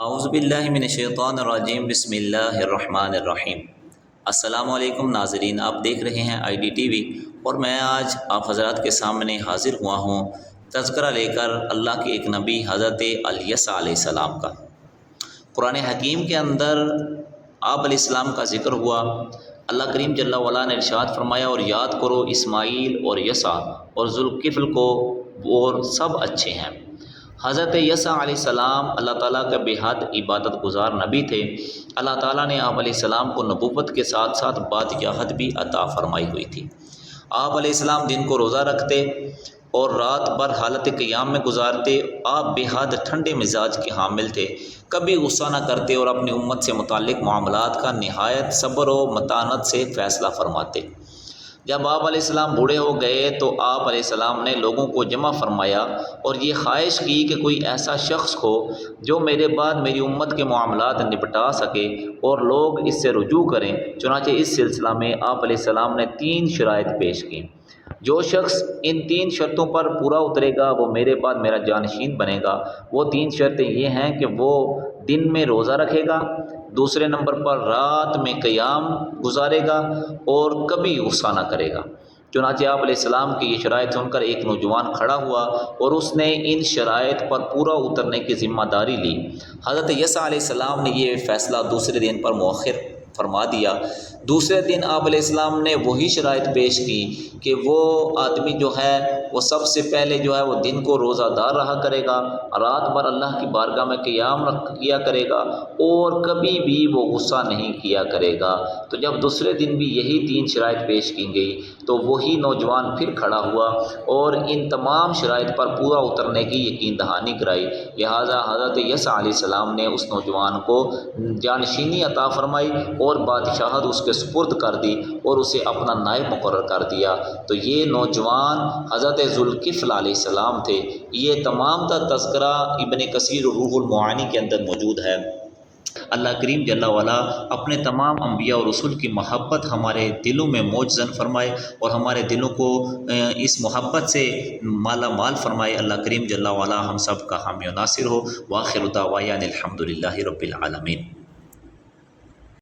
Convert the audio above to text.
اعوذ باللہ من الشیطان الرجیم، بسم اللہ الرحمن الرحیم۔ السلام علیکم ناظرین، آپ دیکھ رہے ہیں آئی ڈی ٹی وی اور میں آج آپ حضرات کے سامنے حاضر ہوا ہوں تذکرہ لے کر اللہ کے ایک نبی حضرت الیسع علیہ السلام کا۔ قرآن حکیم کے اندر آپ علیہ السلام کا ذکر ہوا۔ اللہ کریم جل وعلا نے ارشاد فرمایا، اور یاد کرو اسماعیل اور یسع اور ذوالکفل کو، اور سب اچھے ہیں۔ حضرت یسع علیہ السلام اللہ تعالیٰ کا بے حد عبادت گزار نبی تھے۔ اللہ تعالیٰ نے آپ علیہ السلام کو نبوت کے ساتھ ساتھ بادشاہت بھی عطا فرمائی ہوئی تھی۔ آپ علیہ السلام دن کو روزہ رکھتے اور رات بھر حالت قیام میں گزارتے۔ آپ بے حد ٹھنڈے مزاج کے حامل تھے، کبھی غصہ نہ کرتے اور اپنی امت سے متعلق معاملات کا نہایت صبر و متانت سے فیصلہ فرماتے۔ جب آپ علیہ السلام بوڑھے ہو گئے تو آپ علیہ السلام نے لوگوں کو جمع فرمایا اور یہ خواہش کی کہ کوئی ایسا شخص ہو جو میرے بعد میری امت کے معاملات نپٹا سکے اور لوگ اس سے رجوع کریں۔ چنانچہ اس سلسلہ میں آپ علیہ السلام نے 3 شرائط پیش کی۔ جو شخص ان 3 شرطوں پر پورا اترے گا وہ میرے بعد میرا جانشین بنے گا۔ وہ 3 شرطیں یہ ہیں کہ وہ دن میں روزہ رکھے گا، دوسرے نمبر پر رات میں قیام گزارے گا اور کبھی غصہ نہ کرے گا۔ چنانچہ آپ علیہ السلام کی یہ شرائط سن کر ایک نوجوان کھڑا ہوا اور اس نے ان شرائط پر پورا اترنے کی ذمہ داری لی۔ حضرت یسع علیہ السلام نے یہ فیصلہ دوسرے دن پر مؤخر فرما دیا۔ دوسرے دن آپ علیہ السلام نے وہی شرائط پیش کی کہ وہ آدمی جو ہے وہ سب سے پہلے جو ہے وہ دن کو روزہ دار رہا کرے گا، رات بھر اللہ کی بارگاہ میں قیام کیا کرے گا اور کبھی بھی وہ غصہ نہیں کیا کرے گا۔ تو جب دوسرے دن بھی یہی 3 شرائط پیش کی گئی تو وہی نوجوان پھر کھڑا ہوا اور ان تمام شرائط پر پورا اترنے کی یقین دہانی کرائی۔ لہٰذا حضرت یسع علیہ السلام نے اس نوجوان کو جانشینی عطا فرمائی اور بادشاہت اس کے سپرد کر دی اور اسے اپنا نائب مقرر کر دیا۔ تو یہ نوجوان حضرت ذوالکفل علیہ السلام تھے۔ یہ تمام تذکرہ ابن کثیر روح المعانی کے اندر موجود ہے۔ اللہ کریم جل وعلا اپنے تمام انبیاء اور رسول کی محبت ہمارے دلوں میں موجزن فرمائے اور ہمارے دلوں کو اس محبت سے مالا مال فرمائے۔ اللہ کریم جل وعلا ہم سب کا حامی و ناصر ہو۔ وآخر دعوانا الحمد للہ رب العالمین۔